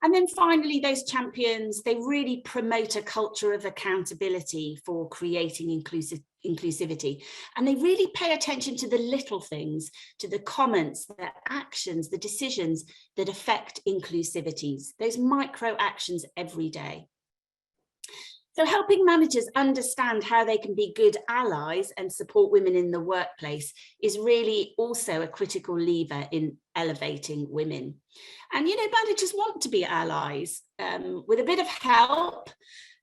And then finally, those champions, they really promote a culture of accountability for creating inclusivity. And they really pay attention to the little things, to the comments, the actions, the decisions that affect inclusivities, those micro actions every day. So helping managers understand how they can be good allies and support women in the workplace is really also a critical lever in elevating women. And, you know, managers want to be allies with a bit of help,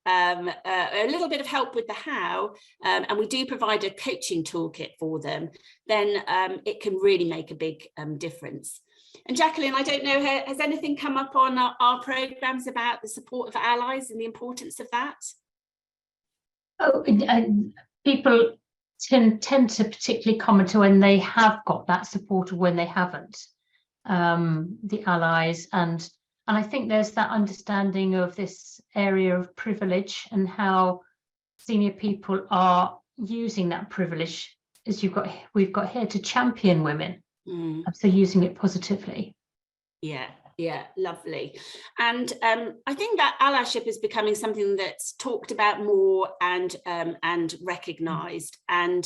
a little bit of help with the how, and we do provide a coaching toolkit for them, then it can really make a big difference. And Jacqueline, I don't know, has anything come up on our programmes about the support of allies and the importance of that? Oh, people tend to particularly comment when they have got that support or when they haven't, the allies, and I think there's that understanding of this area of privilege and how senior people are using that privilege, as we've got here, to champion women. So using it positively. Yeah, lovely. And I think that allyship is becoming something that's talked about more and recognised. And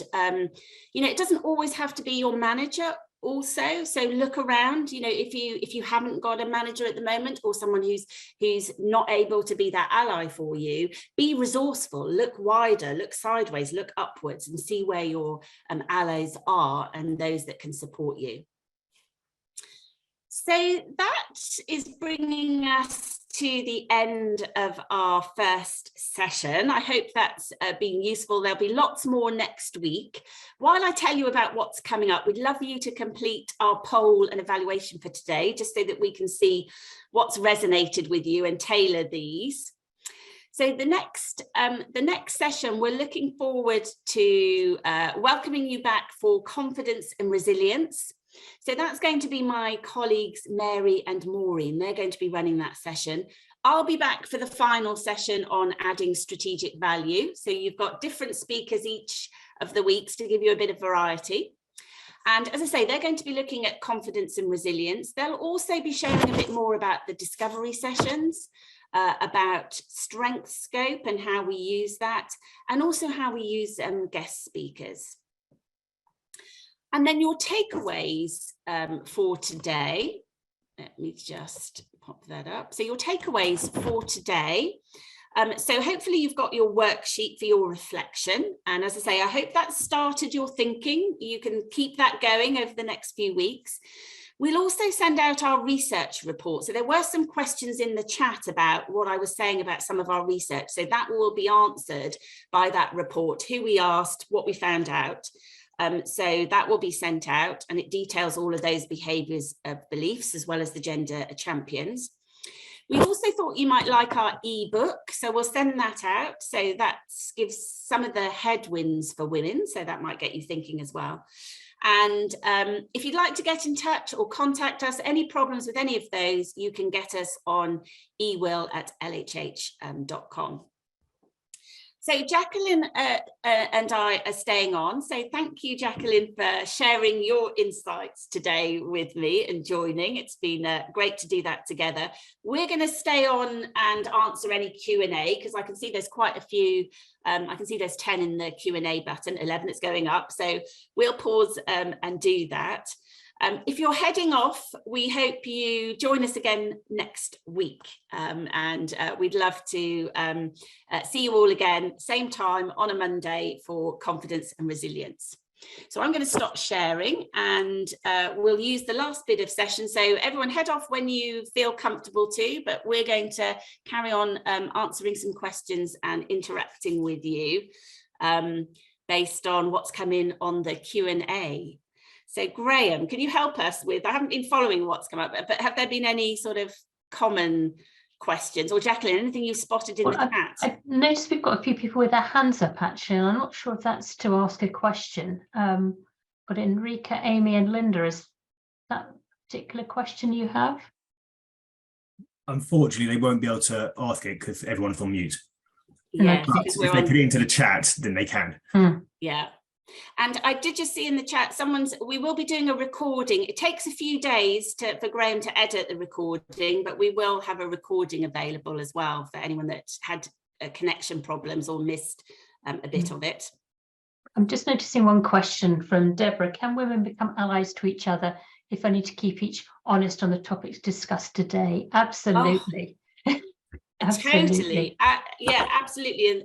you know, it doesn't always have to be your manager also. So look around, you know, if you haven't got a manager at the moment, or someone who's not able to be that ally for you, be resourceful, look wider, look sideways, look upwards, and see where your allies are and those that can support you. So that is bringing us to the end of our first session. I hope that's been useful. There'll be lots more next week. While I tell you about what's coming up, we'd love you to complete our poll and evaluation for today, just so that we can see what's resonated with you and tailor these. So the next session, we're looking forward to welcoming you back for confidence and resilience. So that's going to be my colleagues, Mary and Maureen. They're going to be running that session. I'll be back for the final session on adding strategic value. So you've got different speakers each of the weeks to give you a bit of variety. And as I say, they're going to be looking at confidence and resilience. They'll also be sharing a bit more about the discovery sessions, about strength scope and how we use that, and also how we use guest speakers. And then your takeaways for today, let me just pop that up. So your takeaways for today. So hopefully you've got your worksheet for your reflection. And as I say, I hope that started your thinking. You can keep that going over the next few weeks. We'll also send out our research report. So there were some questions in the chat about what I was saying about some of our research. So that will be answered by that report, who we asked, what we found out. So that will be sent out, and it details all of those behaviours of beliefs as well as the gender champions. We also thought you might like our ebook, so we'll send that out. So that gives some of the headwinds for women, so that might get you thinking as well. And if you'd like to get in touch or contact us, any problems with any of those, you can get us on ewill@lhh.com. So Jacqueline and I are staying on. So thank you, Jacqueline, for sharing your insights today with me and joining. It's been great to do that together. We're going to stay on and answer any Q&A because I can see there's quite a few. I can see there's 10 in the Q&A button, 11 is going up. So we'll pause and do that. If you're heading off, we hope you join us again next week, and we'd love to see you all again, same time on a Monday for Confidence and Resilience. So I'm going to stop sharing and we'll use the last bit of session. So everyone head off when you feel comfortable to, but we're going to carry on answering some questions and interacting with you based on what's come in on the Q&A. So Graham, can you help us with, I haven't been following what's come up, but have there been any sort of common questions? Or Jacqueline, anything you've spotted in the chat? I've noticed we've got a few people with their hands up actually, and I'm not sure if that's to ask a question. But Enrica, Amy and Linda, is that a particular question you have? Unfortunately, they won't be able to ask it because everyone's on mute. Yeah, but if they put it into the chat, then they can. Yeah. And I did just see in the chat, we will be doing a recording. It takes a few days for Graham to edit the recording, but we will have a recording available as well for anyone that had connection problems or missed a bit of it. I'm just noticing one question from Deborah. Can women become allies to each other if only to keep each honest on the topics discussed today? Absolutely. Oh. Absolutely. Totally. Yeah, absolutely.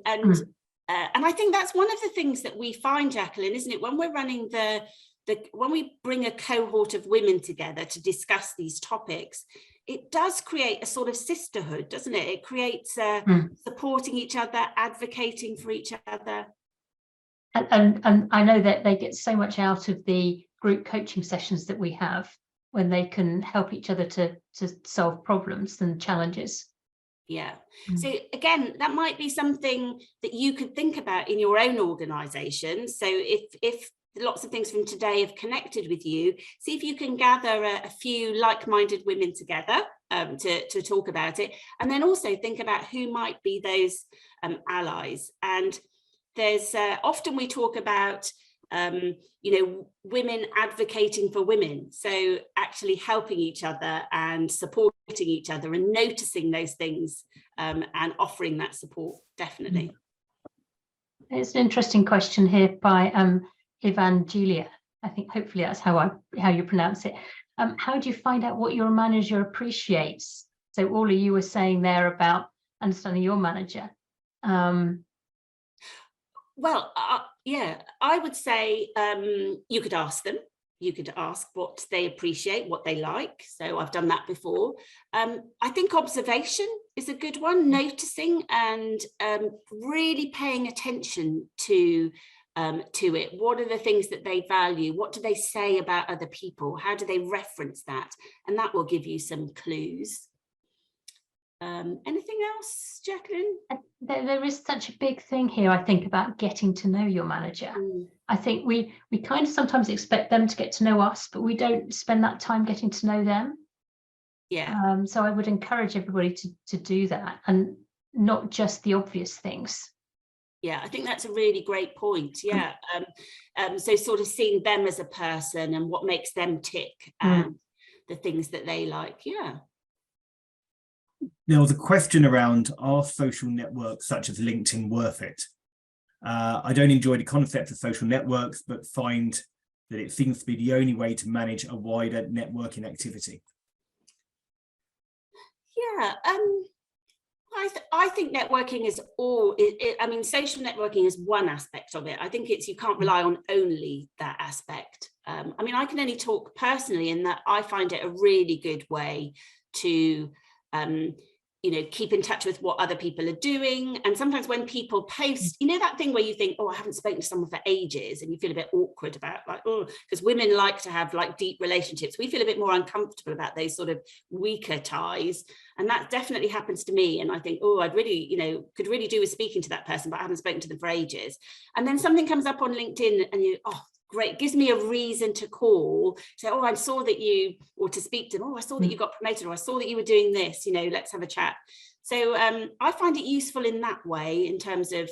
And I think that's one of the things that we find, Jacqueline, isn't it? When we're running when we bring a cohort of women together to discuss these topics, it does create a sort of sisterhood, doesn't it? It creates supporting each other, advocating for each other. And I know that they get so much out of the group coaching sessions that we have when they can help each other to solve problems and challenges. Yeah. So again, that might be something that you could think about in your own organisation. So if lots of things from today have connected with you, see if you can gather a few like-minded women together to talk about it, and then also think about who might be those allies. And there's often we talk about women advocating for women, so actually helping each other and supporting each other and noticing those things and offering that support, definitely. It's an interesting question here by Evangelia. I think hopefully that's how you pronounce it. How do you find out what your manager appreciates? So all of you were saying there about understanding your manager. Well, yeah, I would say you could ask them. You could ask what they appreciate, what they like. So I've done that before. I think observation is a good one, noticing and really paying attention to it. What are the things that they value? What do they say about other people? How do they reference that? And that will give you some clues. Anything else, Jacqueline? There is such a big thing here, I think, about getting to know your manager. I think we kind of sometimes expect them to get to know us, but we don't spend that time getting to know them. Yeah. So I would encourage everybody to do that, and not just the obvious things. Yeah, I think that's a really great point. Yeah. So sort of seeing them as a person and what makes them tick and the things that they like. Yeah. There was a question around, are social networks such as LinkedIn worth it? I don't enjoy the concept of social networks, but find that it seems to be the only way to manage a wider networking activity. Yeah, I think networking is I mean, social networking is one aspect of it. I think you can't rely on only that aspect. I mean, I can only talk personally in that I find it a really good way to keep in touch with what other people are doing. And sometimes when people post, that thing where you think, oh, I haven't spoken to someone for ages, and you feel a bit awkward about because women like to have deep relationships. We feel a bit more uncomfortable about those sort of weaker ties. And that definitely happens to me. And I think, oh, I'd really, could really do with speaking to that person, but I haven't spoken to them for ages. And then something comes up on LinkedIn and great, gives me a reason to call, say, oh, I saw that you, or to speak to them, oh, I saw that you got promoted, or I saw that you were doing this, let's have a chat. So I find it useful in that way, in terms of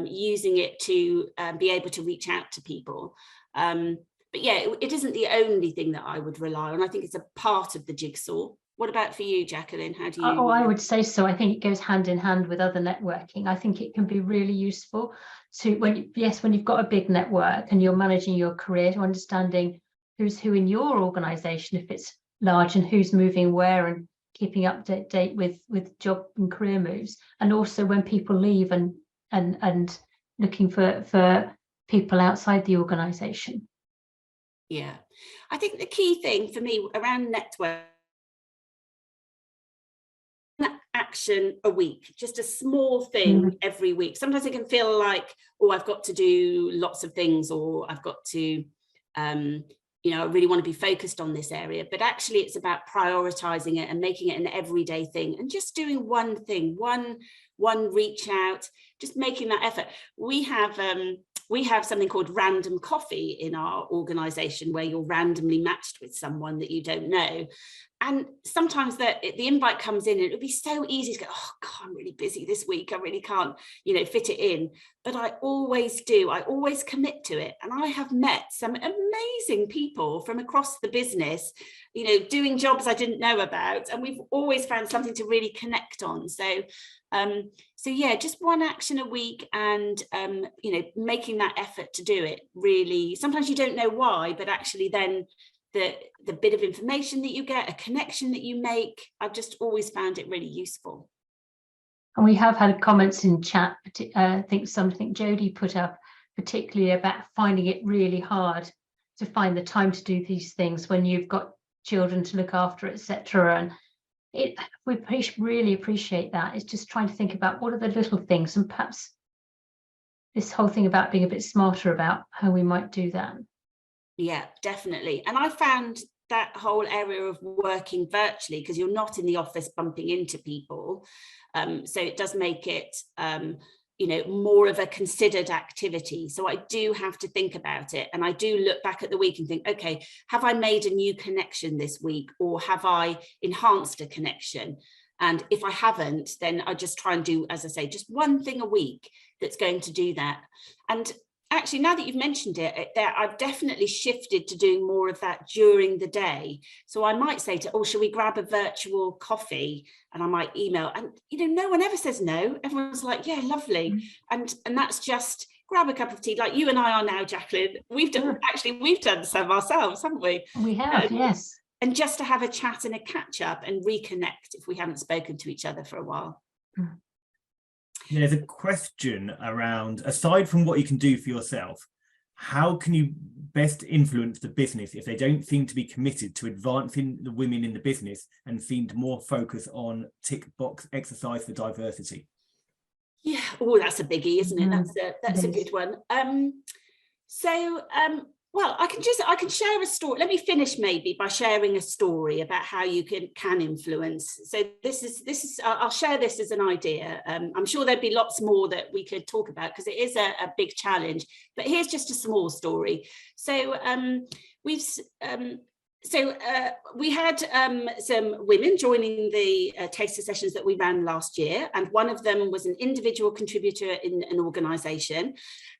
using it to be able to reach out to people. But yeah, it isn't the only thing that I would rely on. I think it's a part of the jigsaw. What about for you, Jacqueline? How do you? Oh, I would say so. I think it goes hand in hand with other networking. I think it can be really useful to when you've got a big network and you're managing your career, to understanding who's who in your organisation, if it's large, and who's moving where, and keeping up to date with job and career moves. And also when people leave and looking for people outside the organisation. Yeah, I think the key thing for me around network, action a week, just a small thing every week. Sometimes it can feel like, oh, I've got to do lots of things, or I've got to I really want to be focused on this area, but actually it's about prioritizing it and making it an everyday thing, and just doing one thing, one reach out, just making that effort. We have something called random coffee in our organization, where you're randomly matched with someone that you don't know. And sometimes the invite comes in and it would be so easy to go, oh God, I'm really busy this week, I really can't, fit it in. But I always do, I always commit to it. And I have met some amazing people from across the business, doing jobs I didn't know about. And we've always found something to really connect on. So yeah, just one action a week, and making that effort to do it. Really, sometimes you don't know why, but actually then the bit of information that you get, a connection that you make, I've just always found it really useful. And we have had comments in chat, I think something Jodie put up, particularly about finding it really hard to find the time to do these things when you've got children to look after, etc. And we really appreciate that. It's just trying to think about what are the little things, and perhaps this whole thing about being a bit smarter about how we might do that. Yeah, definitely. And I found that whole area of working virtually, because you're not in the office bumping into people, so it does make it more of a considered activity. So I do have to think about it, and I do look back at the week and think, okay, have I made a new connection this week, or have I enhanced a connection? And if I haven't, then I just try and do, as I say, just one thing a week that's going to do that. And actually, now that you've mentioned it, I've definitely shifted to doing more of that during the day. So I might say shall we grab a virtual coffee? And I might email, and no one ever says no. Everyone's like, yeah, lovely. And that's just grab a cup of tea, like you and I are now, Jacqueline. We've done some ourselves, haven't we? We have, yes. And just to have a chat and a catch up and reconnect if we haven't spoken to each other for a while. There's a question around, aside from what you can do for yourself, how can you best influence the business if they don't seem to be committed to advancing the women in the business and seem to more focus on tick box exercise for diversity? Yeah, that's a biggie, isn't it? That's a good one. Well, I can share a story. Let me finish maybe by sharing a story about how you can influence. So this is I'll share this as an idea. I'm sure there'd be lots more that we could talk about, because it is a big challenge, but here's just a small story. So we had some women joining the taster sessions that we ran last year, and one of them was an individual contributor in an organisation.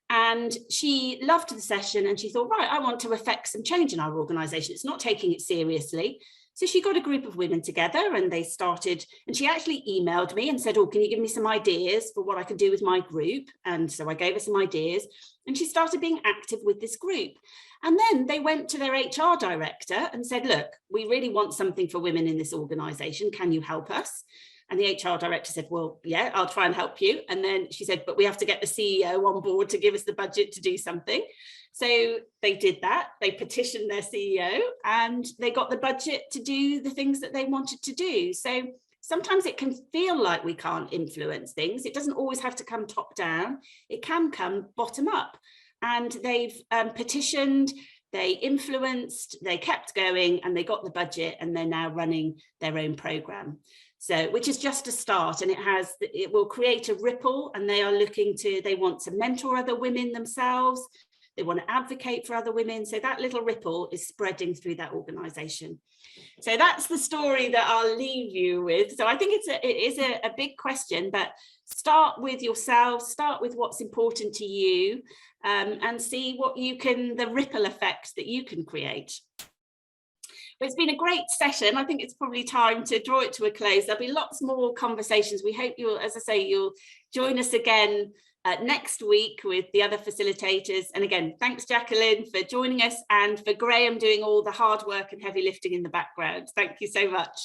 And she loved the session, and she thought, right, I want to affect some change in our organisation. It's not taking it seriously. So she got a group of women together, and they started, and she actually emailed me and said, oh, can you give me some ideas for what I can do with my group? And so I gave her some ideas, and she started being active with this group. And then they went to their HR director and said, look, we really want something for women in this organisation. Can you help us? And the HR director said, well, yeah, I'll try and help you. And then she said, but we have to get the CEO on board to give us the budget to do something. So they did that. They petitioned their CEO, and they got the budget to do the things that they wanted to do. So sometimes it can feel like we can't influence things. It doesn't always have to come top down. It can come bottom up. And they've petitioned, they influenced, they kept going, and they got the budget, and they're now running their own program. So, which is just a start, and it will create a ripple, and they want to mentor other women themselves. they want to advocate for other women. So that little ripple is spreading through that organisation. So that's the story that I'll leave you with. So I think it is a big question, but start with yourself, start with what's important to you, and see what you can, the ripple effect that you can create. It's been a great session. I think it's probably time to draw it to a close. There'll be lots more conversations. We hope you'll, as I say, you'll join us again next week with the other facilitators. And again, thanks Jacqueline for joining us, and for Graham doing all the hard work and heavy lifting in the background. Thank you so much.